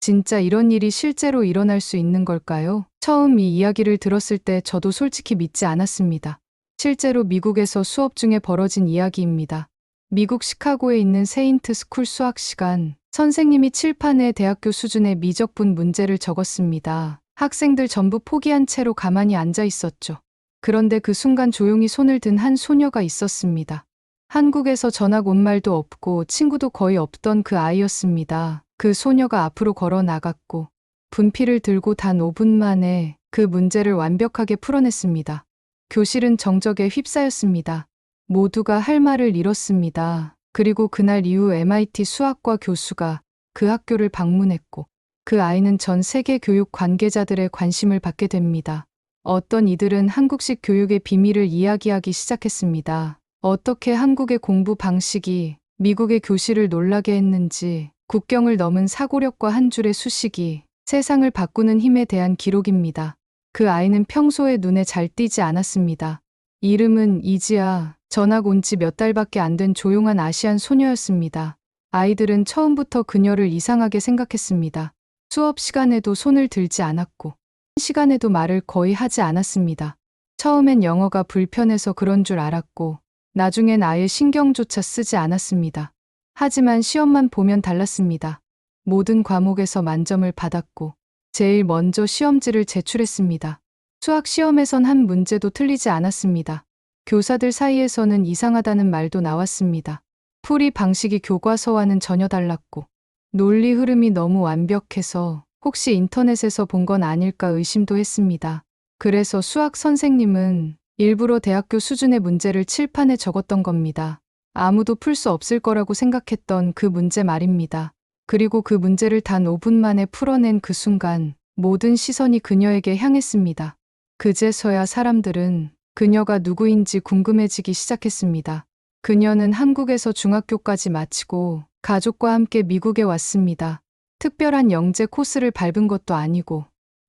진짜 이런 일이 실제로 일어날 수 있는 걸까요? 처음 이 이야기를 들었을 때 저도 솔직히 믿지 않았습니다. 실제로 미국에서 수업 중에 벌어진 이야기입니다. 미국 시카고에 있는 세인트 스쿨 수학 시간, 선생님이 칠판에 대학교 수준의 미적분 문제를 적었습니다. 학생들 전부 포기한 채로 가만히 앉아 있었죠. 그런데 그 순간 조용히 손을 든 한 소녀가 있었습니다. 한국에서 전학 온 말도 없고 친구도 거의 없던 그 아이였습니다. 그 소녀가 앞으로 걸어 나갔고 분필을 들고 단 5분 만에 그 문제를 완벽하게 풀어냈습니다. 교실은 정적에 휩싸였습니다. 모두가 할 말을 잃었습니다. 그리고 그날 이후 MIT 수학과 교수가 그 학교를 방문했고 그 아이는 전 세계 교육 관계자들의 관심을 받게 됩니다. 어떤 이들은 한국식 교육의 비밀을 이야기하기 시작했습니다. 어떻게 한국의 공부 방식이 미국의 교실을 놀라게 했는지, 국경을 넘은 사고력과 한 줄의 수식이 세상을 바꾸는 힘에 대한 기록입니다. 그 아이는 평소에 눈에 잘 띄지 않았습니다. 이름은 이지아, 전학 온 지 몇 달밖에 안 된 조용한 아시안 소녀였습니다. 아이들은 처음부터 그녀를 이상하게 생각했습니다. 수업 시간에도 손을 들지 않았고, 시간에도 말을 거의 하지 않았습니다. 처음엔 영어가 불편해서 그런 줄 알았고, 나중엔 아예 신경조차 쓰지 않았습니다. 하지만 시험만 보면 달랐습니다. 모든 과목에서 만점을 받았고, 제일 먼저 시험지를 제출했습니다. 수학 시험에선 한 문제도 틀리지 않았습니다. 교사들 사이에서는 이상하다는 말도 나왔습니다. 풀이 방식이 교과서와는 전혀 달랐고, 논리 흐름이 너무 완벽해서 혹시 인터넷에서 본 건 아닐까 의심도 했습니다. 그래서 수학 선생님은 일부러 대학교 수준의 문제를 칠판에 적었던 겁니다. 아무도 풀 수 없을 거라고 생각했던 그 문제 말입니다. 그리고 그 문제를 단 5분 만에 풀어낸 그 순간 모든 시선이 그녀에게 향했습니다. 그제서야 사람들은 그녀가 누구인지 궁금해지기 시작했습니다. 그녀는 한국에서 중학교까지 마치고 가족과 함께 미국에 왔습니다. 특별한 영재 코스를 밟은 것도 아니고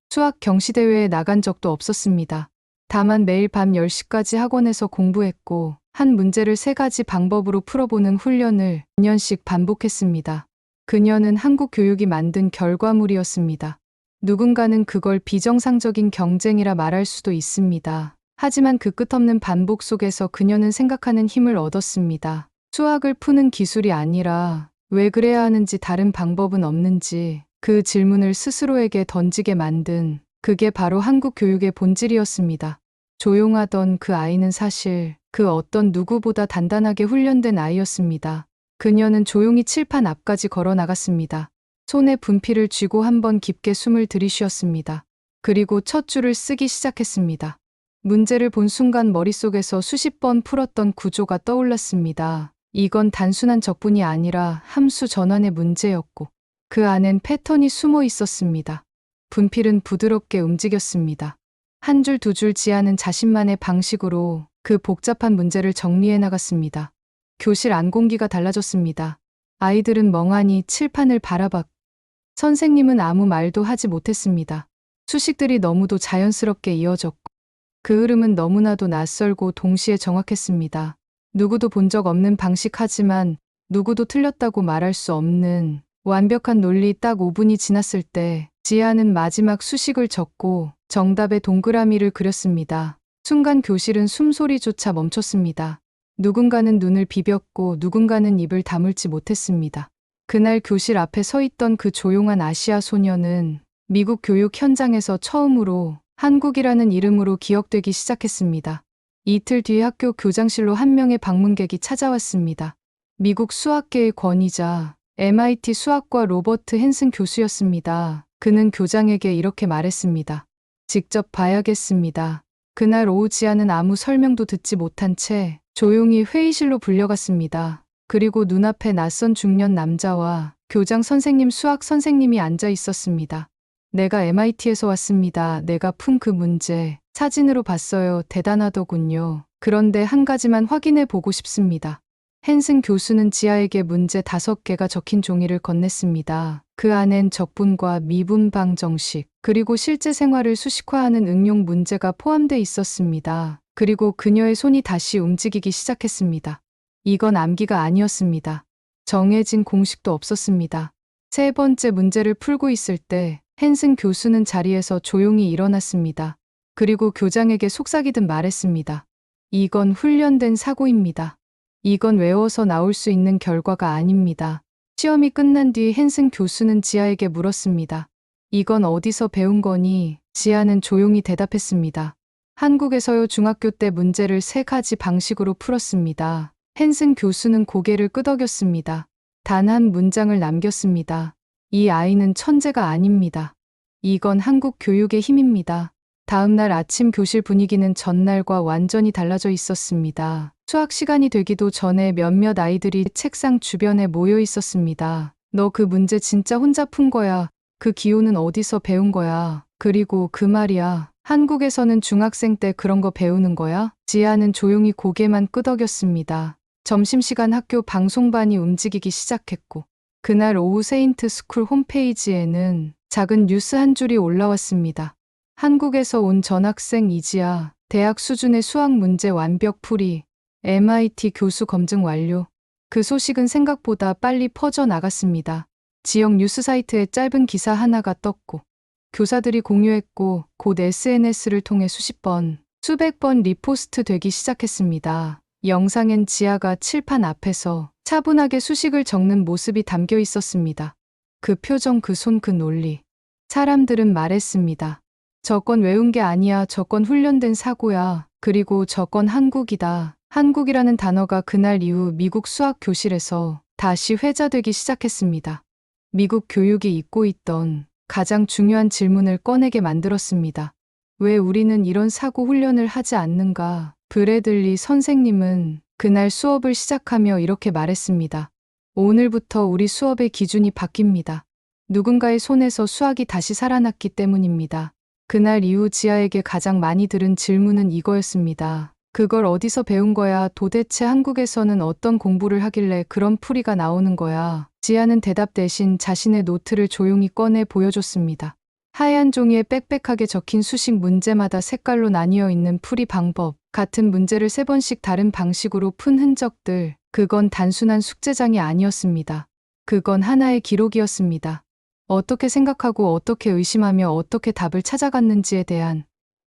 수학 경시대회에 나간 적도 없었습니다. 다만 매일 밤 10시까지 학원에서 공부했고 한 문제를 3가지 방법으로 풀어보는 훈련을 2년씩 반복했습니다. 그녀는 한국 교육이 만든 결과물이었습니다. 누군가는 그걸 비정상적인 경쟁이라 말할 수도 있습니다. 하지만 그 끝없는 반복 속에서 그녀는 생각하는 힘을 얻었습니다. 수학을 푸는 기술이 아니라 왜 그래야 하는지 다른 방법은 없는지 그 질문을 스스로에게 던지게 만든 그게 바로 한국 교육의 본질이었습니다. 조용하던 그 아이는 사실 그 어떤 누구보다 단단하게 훈련된 아이였습니다. 그녀는 조용히 칠판 앞까지 걸어 나갔습니다. 손에 분필을 쥐고 한번 깊게 숨을 들이쉬었습니다. 그리고 첫 줄을 쓰기 시작했습니다. 문제를 본 순간 머릿속에서 수십 번 풀었던 구조가 떠올랐습니다. 이건 단순한 적분이 아니라 함수 전환의 문제였고 그 안엔 패턴이 숨어 있었습니다. 분필은 부드럽게 움직였습니다. 한 줄 두 줄 지하는 자신만의 방식으로 그 복잡한 문제를 정리해 나갔습니다. 교실 안 공기가 달라졌습니다. 아이들은 멍하니 칠판을 바라봤고 선생님은 아무 말도 하지 못했습니다. 수식들이 너무도 자연스럽게 이어졌고 그 흐름은 너무나도 낯설고 동시에 정확했습니다. 누구도 본 적 없는 방식 하지만 누구도 틀렸다고 말할 수 없는 완벽한 논리. 딱 5분이 지났을 때 지아는 마지막 수식을 적고 정답의 동그라미를 그렸습니다. 순간 교실은 숨소리조차 멈췄습니다. 누군가는 눈을 비볐고 누군가는 입을 다물지 못했습니다. 그날 교실 앞에 서 있던 그 조용한 아시아 소녀는 미국 교육 현장에서 처음으로 한국이라는 이름으로 기억되기 시작했습니다. 이틀 뒤 학교 교장실로 한 명의 방문객이 찾아왔습니다. 미국 수학계의 권위자, MIT 수학과 로버트 헨슨 교수였습니다. 그는 교장에게 이렇게 말했습니다. 직접 봐야겠습니다. 그날 오후 지아는 아무 설명도 듣지 못한 채 조용히 회의실로 불려갔습니다. 그리고 눈앞에 낯선 중년 남자와 교장 선생님, 수학 선생님이 앉아 있었습니다. 내가 MIT에서 왔습니다. 내가 푼 그 문제 사진으로 봤어요. 대단하더군요. 그런데 한 가지만 확인해 보고 싶습니다. 헨슨 교수는 지아에게 문제 5개가 적힌 종이를 건넸습니다. 그 안엔 적분과 미분 방정식, 그리고 실제 생활을 수식화하는 응용 문제가 포함돼 있었습니다. 그리고 그녀의 손이 다시 움직이기 시작했습니다. 이건 암기가 아니었습니다. 정해진 공식도 없었습니다. 세 번째 문제를 풀고 있을 때 헨슨 교수는 자리에서 조용히 일어났습니다. 그리고 교장에게 속삭이듯 말했습니다. 이건 훈련된 사고입니다. 이건 외워서 나올 수 있는 결과가 아닙니다. 시험이 끝난 뒤 헨슨 교수는 지아에게 물었습니다. 이건 어디서 배운 거니? 지아는 조용히 대답했습니다. 한국에서요. 중학교 때 문제를 3가지 방식으로 풀었습니다. 헨슨 교수는 고개를 끄덕였습니다. 단 한 문장을 남겼습니다. 이 아이는 천재가 아닙니다. 이건 한국 교육의 힘입니다. 다음 날 아침 교실 분위기는 전날과 완전히 달라져 있었습니다. 수학 시간이 되기도 전에 몇몇 아이들이 책상 주변에 모여 있었습니다. 너 그 문제 진짜 혼자 푼 거야. 그 기호는 어디서 배운 거야. 그리고 그 말이야. 한국에서는 중학생 때 그런 거 배우는 거야? 지아는 조용히 고개만 끄덕였습니다. 점심시간 학교 방송반이 움직이기 시작했고 그날 오후 세인트 스쿨 홈페이지에는 작은 뉴스 한 줄이 올라왔습니다. 한국에서 온 전학생 이지아, 대학 수준의 수학 문제 완벽 풀이, MIT 교수 검증 완료. 그 소식은 생각보다 빨리 퍼져나갔습니다. 지역 뉴스 사이트에 짧은 기사 하나가 떴고 교사들이 공유했고 곧 SNS를 통해 수십 번, 수백 번 리포스트 되기 시작했습니다. 영상엔 지아가 칠판 앞에서 차분하게 수식을 적는 모습이 담겨 있었습니다. 그 표정, 그 손, 그 논리. 사람들은 말했습니다. 저건 외운 게 아니야. 저건 훈련된 사고야. 그리고 저건 한국이다. 한국이라는 단어가 그날 이후 미국 수학 교실에서 다시 회자되기 시작했습니다. 미국 교육이 잊고 있던 가장 중요한 질문을 꺼내게 만들었습니다. 왜 우리는 이런 사고 훈련을 하지 않는가? 브래들리 선생님은 그날 수업을 시작하며 이렇게 말했습니다. 오늘부터 우리 수업의 기준이 바뀝니다. 누군가의 손에서 수학이 다시 살아났기 때문입니다. 그날 이후 지아에게 가장 많이 들은 질문은 이거였습니다. 그걸 어디서 배운 거야? 도대체 한국에서는 어떤 공부를 하길래 그런 풀이가 나오는 거야? 지아는 대답 대신 자신의 노트를 조용히 꺼내 보여줬습니다. 하얀 종이에 빽빽하게 적힌 수식 문제마다 색깔로 나뉘어 있는 풀이 방법, 같은 문제를 3번씩 다른 방식으로 푼 흔적들, 그건 단순한 숙제장이 아니었습니다. 그건 하나의 기록이었습니다. 어떻게 생각하고 어떻게 의심하며 어떻게 답을 찾아갔는지에 대한.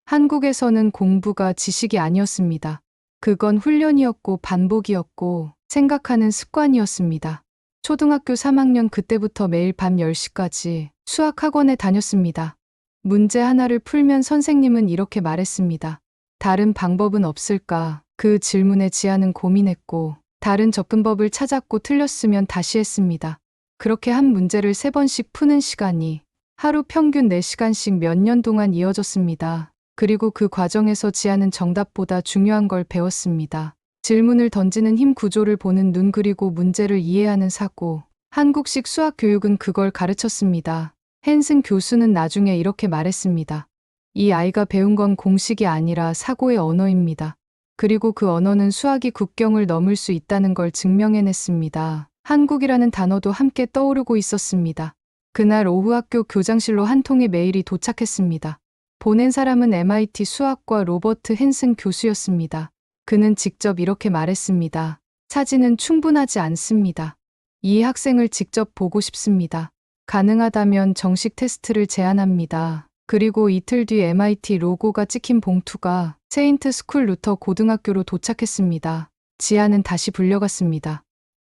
한국에서는 공부가 지식이 아니었습니다. 그건 훈련이었고 반복이었고 생각하는 습관이었습니다. 초등학교 3학년 그때부터 매일 밤 10시까지 수학학원에 다녔습니다. 문제 하나를 풀면 선생님은 이렇게 말했습니다. 다른 방법은 없을까? 그 질문에 지아는 고민했고 다른 접근법을 찾았고 틀렸으면 다시 했습니다. 그렇게 한 문제를 3번씩 푸는 시간이 하루 평균 4시간씩 몇 년 동안 이어졌습니다. 그리고 그 과정에서 지아는 정답보다 중요한 걸 배웠습니다. 질문을 던지는 힘, 구조를 보는 눈, 그리고 문제를 이해하는 사고. 한국식 수학 교육은 그걸 가르쳤습니다. 헨슨 교수는 나중에 이렇게 말했습니다. 이 아이가 배운 건 공식이 아니라 사고의 언어입니다. 그리고 그 언어는 수학이 국경을 넘을 수 있다는 걸 증명해냈습니다. 한국이라는 단어도 함께 떠오르고 있었습니다. 그날 오후 학교 교장실로 한 통의 메일이 도착했습니다. 보낸 사람은 MIT 수학과 로버트 헨슨 교수였습니다. 그는 직접 이렇게 말했습니다. 사진은 충분하지 않습니다. 이 학생을 직접 보고 싶습니다. 가능하다면 정식 테스트를 제안합니다. 그리고 이틀 뒤 MIT 로고가 찍힌 봉투가 세인트 스쿨 루터 고등학교로 도착했습니다. 지아는 다시 불려갔습니다.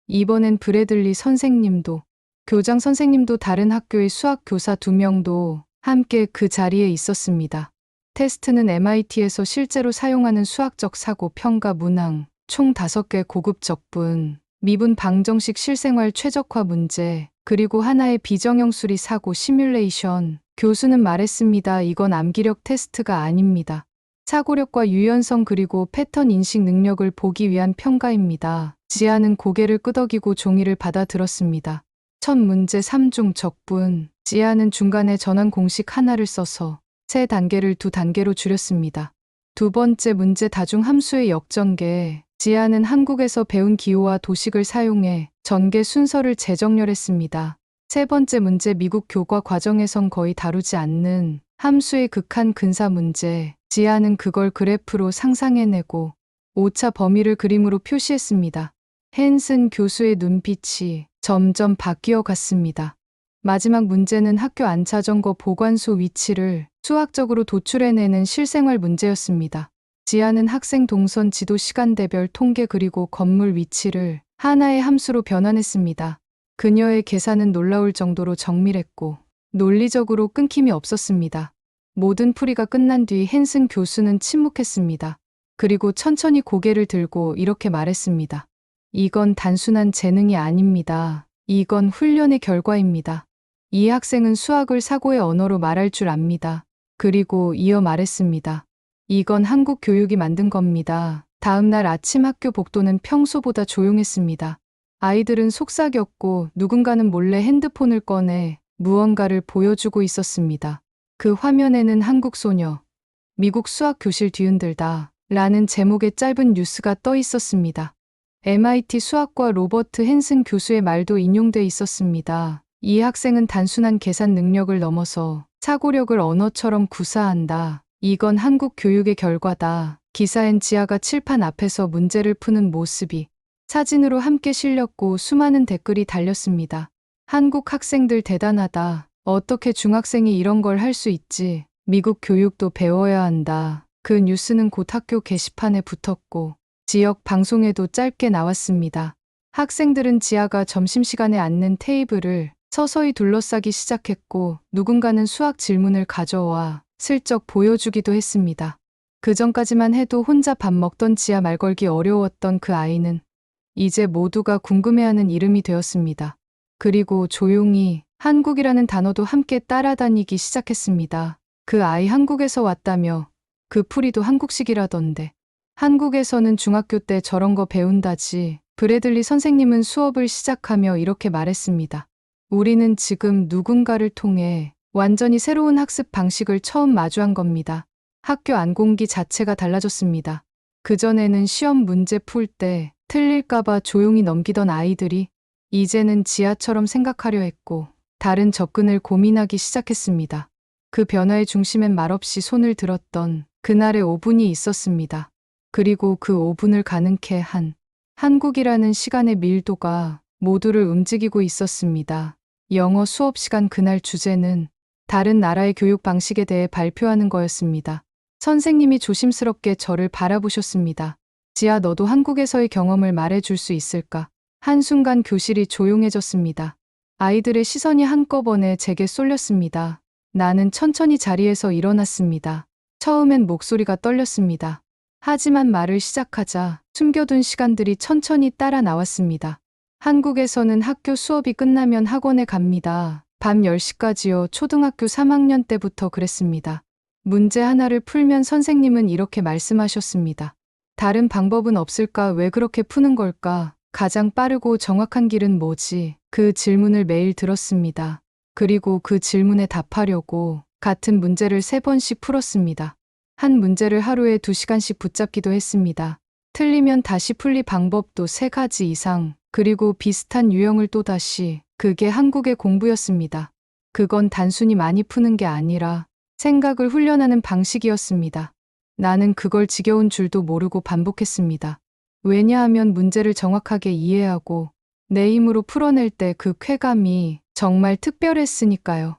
이번엔 브래들리 선생님도, 교장 선생님도, 다른 학교의 수학 교사 2명도 함께 그 자리에 있었습니다. 테스트는 MIT에서 실제로 사용하는 수학적 사고, 평가, 문항, 총 5개 고급 적분, 미분 방정식 실생활 최적화 문제, 그리고 하나의 비정형 수리 사고 시뮬레이션. 교수는 말했습니다. 이건 암기력 테스트가 아닙니다. 사고력과 유연성 그리고 패턴 인식 능력을 보기 위한 평가입니다. 지아는 고개를 끄덕이고 종이를 받아 들었습니다. 첫 문제 3중 적분. 지아는 중간에 전환 공식 하나를 써서 3단계를 2단계로 줄였습니다. 두 번째 문제 다중 함수의 역전개. 지아는 한국에서 배운 기호와 도식을 사용해 전개 순서를 재정렬했습니다. 세 번째 문제 미국 교과 과정에선 거의 다루지 않는 함수의 극한 근사 문제. 지아는 그걸 그래프로 상상해내고 오차 범위를 그림으로 표시했습니다. 헨슨 교수의 눈빛이 점점 바뀌어 갔습니다. 마지막 문제는 학교 안자전거 보관소 위치를 수학적으로 도출해내는 실생활 문제였습니다. 지아는 학생 동선 지도 시간대별 통계 그리고 건물 위치를 하나의 함수로 변환했습니다. 그녀의 계산은 놀라울 정도로 정밀했고 논리적으로 끊김이 없었습니다. 모든 풀이가 끝난 뒤 헨슨 교수는 침묵했습니다. 그리고 천천히 고개를 들고 이렇게 말했습니다. 이건 단순한 재능이 아닙니다. 이건 훈련의 결과입니다. 이 학생은 수학을 사고의 언어로 말할 줄 압니다. 그리고 이어 말했습니다. 이건 한국 교육이 만든 겁니다. 다음 날 아침 학교 복도는 평소보다 조용했습니다. 아이들은 속삭였고 누군가는 몰래 핸드폰을 꺼내 무언가를 보여주고 있었습니다. 그 화면에는 한국 소녀, 미국 수학 교실 뒤흔들다 라는 제목의 짧은 뉴스가 떠 있었습니다. MIT 수학과 로버트 헨슨 교수의 말도 인용돼 있었습니다. 이 학생은 단순한 계산 능력을 넘어서 사고력을 언어처럼 구사한다. 이건 한국 교육의 결과다. 기사엔 지아가 칠판 앞에서 문제를 푸는 모습이 사진으로 함께 실렸고 수많은 댓글이 달렸습니다. 한국 학생들 대단하다. 어떻게 중학생이 이런 걸 할 수 있지? 미국 교육도 배워야 한다. 그 뉴스는 곧 학교 게시판에 붙었고 지역 방송에도 짧게 나왔습니다. 학생들은 지아가 점심시간에 앉는 테이블을 서서히 둘러싸기 시작했고 누군가는 수학 질문을 가져와 슬쩍 보여주기도 했습니다. 그 전까지만 해도 혼자 밥 먹던 지아 말 걸기 어려웠던 그 아이는 이제 모두가 궁금해하는 이름이 되었습니다. 그리고 조용히 한국이라는 단어도 함께 따라다니기 시작했습니다. 그 아이 한국에서 왔다며 그 풀이도 한국식이라던데. 한국에서는 중학교 때 저런 거 배운다지. 브래들리 선생님은 수업을 시작하며 이렇게 말했습니다. 우리는 지금 누군가를 통해 완전히 새로운 학습 방식을 처음 마주한 겁니다. 학교 안 공기 자체가 달라졌습니다. 그전에는 시험 문제 풀 때 틀릴까봐 조용히 넘기던 아이들이 이제는 지아처럼 생각하려 했고 다른 접근을 고민하기 시작했습니다. 그 변화의 중심엔 말없이 손을 들었던 그날의 5분이 있었습니다. 그리고 그 5분을 가능케 한 한국이라는 시간의 밀도가 모두를 움직이고 있었습니다. 영어 수업 시간 그날 주제는 다른 나라의 교육 방식에 대해 발표하는 거였습니다. 선생님이 조심스럽게 저를 바라보셨습니다. 지아 너도 한국에서의 경험을 말해줄 수 있을까? 한순간 교실이 조용해졌습니다. 아이들의 시선이 한꺼번에 제게 쏠렸습니다. 나는 천천히 자리에서 일어났습니다. 처음엔 목소리가 떨렸습니다. 하지만 말을 시작하자 숨겨둔 시간들이 천천히 따라 나왔습니다. 한국에서는 학교 수업이 끝나면 학원에 갑니다. 밤 10시까지요. 초등학교 3학년 때부터 그랬습니다. 문제 하나를 풀면 선생님은 이렇게 말씀하셨습니다. 다른 방법은 없을까? 왜 그렇게 푸는 걸까? 가장 빠르고 정확한 길은 뭐지? 그 질문을 매일 들었습니다. 그리고 그 질문에 답하려고 같은 문제를 3번씩 풀었습니다. 한 문제를 하루에 2시간씩 붙잡기도 했습니다. 틀리면 다시 풀리 방법도 3가지 이상, 그리고 비슷한 유형을 또다시. 그게 한국의 공부였습니다. 그건 단순히 많이 푸는 게 아니라 생각을 훈련하는 방식이었습니다. 나는 그걸 지겨운 줄도 모르고 반복했습니다. 왜냐하면 문제를 정확하게 이해하고 내 힘으로 풀어낼 때 그 쾌감이 정말 특별했으니까요.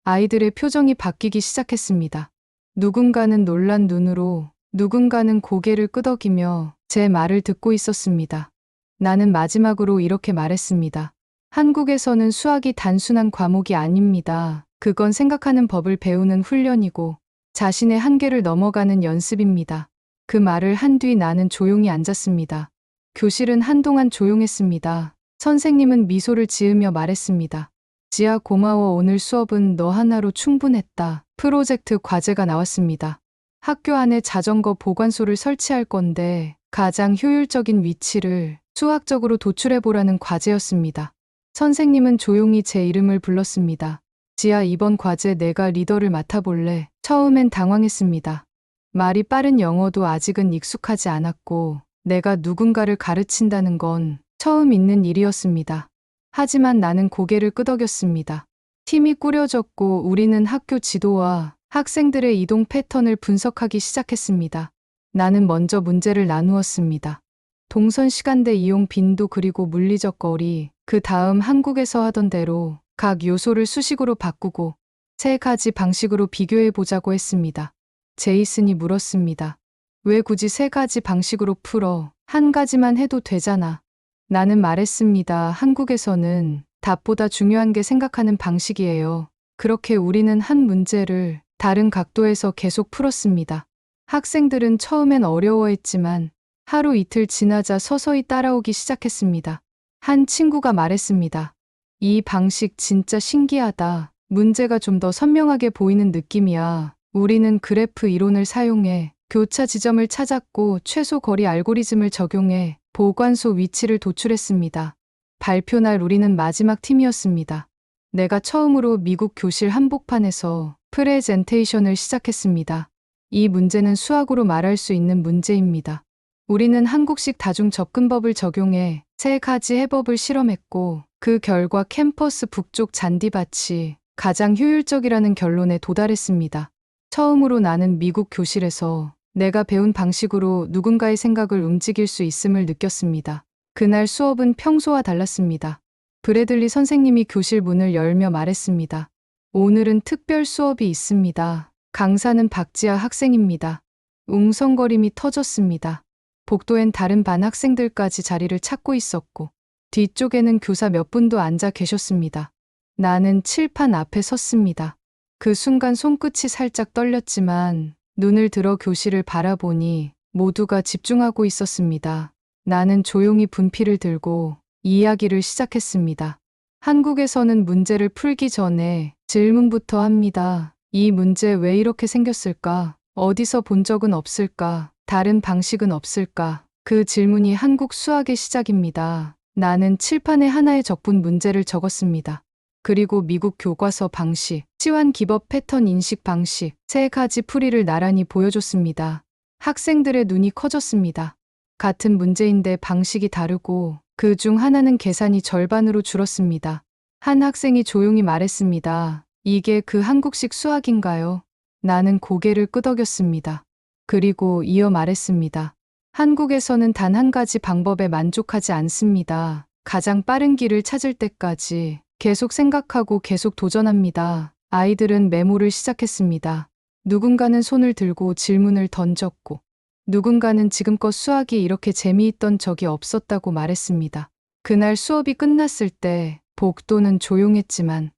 아이들의 표정이 바뀌기 시작했습니다. 누군가는 놀란 눈으로, 누군가는 고개를 끄덕이며 제 말을 듣고 있었습니다. 나는 마지막으로 이렇게 말했습니다. 한국에서는 수학이 단순한 과목이 아닙니다. 그건 생각하는 법을 배우는 훈련이고 자신의 한계를 넘어가는 연습입니다. 그 말을 한 뒤 나는 조용히 앉았습니다. 교실은 한동안 조용했습니다. 선생님은 미소를 지으며 말했습니다. 지아 고마워. 오늘 수업은 너 하나로 충분했다. 프로젝트 과제가 나왔습니다. 학교 안에 자전거 보관소를 설치할 건데 가장 효율적인 위치를 수학적으로 도출해보라는 과제였습니다. 선생님은 조용히 제 이름을 불렀습니다. 지아 이번 과제 내가 리더를 맡아볼래? 처음엔 당황했습니다. 말이 빠른 영어도 아직은 익숙하지 않았고 내가 누군가를 가르친다는 건 처음 있는 일이었습니다. 하지만 나는 고개를 끄덕였습니다. 팀이 꾸려졌고 우리는 학교 지도와 학생들의 이동 패턴을 분석하기 시작했습니다. 나는 먼저 문제를 나누었습니다. 동선 시간대 이용 빈도 그리고 물리적 거리, 그 다음 한국에서 하던 대로 각 요소를 수식으로 바꾸고 3가지 방식으로 비교해 보자고 했습니다. 제이슨이 물었습니다. 왜 굳이 3가지 방식으로 풀어? 한 가지만 해도 되잖아. 나는 말했습니다. 한국에서는 답보다 중요한 게 생각하는 방식이에요. 그렇게 우리는 한 문제를 다른 각도에서 계속 풀었습니다. 학생들은 처음엔 어려워했지만 하루 이틀 지나자 서서히 따라오기 시작했습니다. 한 친구가 말했습니다. 이 방식 진짜 신기하다. 문제가 좀 더 선명하게 보이는 느낌이야. 우리는 그래프 이론을 사용해 교차 지점을 찾았고 최소 거리 알고리즘을 적용해 보관소 위치를 도출했습니다. 발표 날 우리는 마지막 팀이었습니다. 내가 처음으로 미국 교실 한복판에서 프레젠테이션을 시작했습니다. 이 문제는 수학으로 말할 수 있는 문제입니다. 우리는 한국식 다중 접근법을 적용해 3가지 해법을 실험했고 그 결과 캠퍼스 북쪽 잔디밭이 가장 효율적이라는 결론에 도달했습니다. 처음으로 나는 미국 교실에서 내가 배운 방식으로 누군가의 생각을 움직일 수 있음을 느꼈습니다. 그날 수업은 평소와 달랐습니다. 브래들리 선생님이 교실 문을 열며 말했습니다. 오늘은 특별 수업이 있습니다. 강사는 박지아 학생입니다. 웅성거림이 터졌습니다. 복도엔 다른 반 학생들까지 자리를 찾고 있었고 뒤쪽에는 교사 몇 분도 앉아 계셨습니다. 나는 칠판 앞에 섰습니다. 그 순간 손끝이 살짝 떨렸지만 눈을 들어 교실을 바라보니 모두가 집중하고 있었습니다. 나는 조용히 분필을 들고 이야기를 시작했습니다. 한국에서는 문제를 풀기 전에 질문부터 합니다. 이 문제 왜 이렇게 생겼을까? 어디서 본 적은 없을까? 다른 방식은 없을까? 그 질문이 한국 수학의 시작입니다. 나는 칠판에 하나의 적분 문제를 적었습니다. 그리고 미국 교과서 방식, 치환 기법 패턴 인식 방식, 3가지 풀이를 나란히 보여줬습니다. 학생들의 눈이 커졌습니다. 같은 문제인데 방식이 다르고 그 중 하나는 계산이 절반으로 줄었습니다. 한 학생이 조용히 말했습니다. 이게 그 한국식 수학인가요? 나는 고개를 끄덕였습니다. 그리고 이어 말했습니다. 한국에서는 단 한 가지 방법에 만족하지 않습니다. 가장 빠른 길을 찾을 때까지 계속 생각하고 계속 도전합니다. 아이들은 메모를 시작했습니다. 누군가는 손을 들고 질문을 던졌고 누군가는 지금껏 수학이 이렇게 재미있던 적이 없었다고 말했습니다. 그날 수업이 끝났을 때 복도는 조용했지만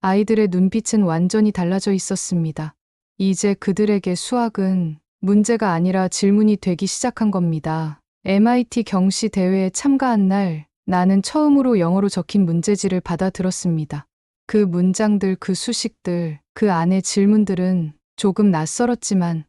아이들의 눈빛은 완전히 달라져 있었습니다. 이제 그들에게 수학은 문제가 아니라 질문이 되기 시작한 겁니다. MIT 경시 대회에 참가한 날 나는 처음으로 영어로 적힌 문제지를 받아들었습니다. 그 문장들, 그 수식들, 그 안의 질문들은 조금 낯설었지만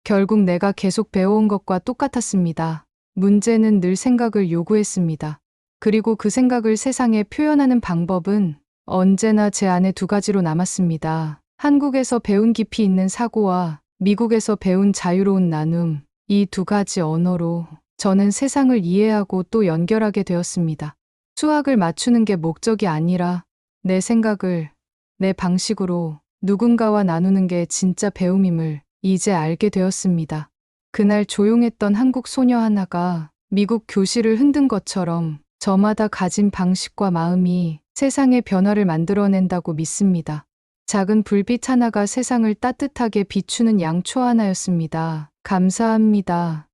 결국 내가 계속 배워온 것과 똑같았습니다. 문제는 늘 생각을 요구했습니다. 그리고 그 생각을 세상에 표현하는 방법은 언제나 제 안에 2가지로 남았습니다. 한국에서 배운 깊이 있는 사고와 미국에서 배운 자유로운 나눔, 이 2가지 언어로 저는 세상을 이해하고 또 연결하게 되었습니다. 수학을 맞추는 게 목적이 아니라 내 생각을 내 방식으로 누군가와 나누는 게 진짜 배움임을 이제 알게 되었습니다. 그날 조용했던 한국 소녀 하나가 미국 교실을 흔든 것처럼 저마다 가진 방식과 마음이 세상의 변화를 만들어낸다고 믿습니다. 작은 불빛 하나가 세상을 따뜻하게 비추는 양초 하나였습니다. 감사합니다.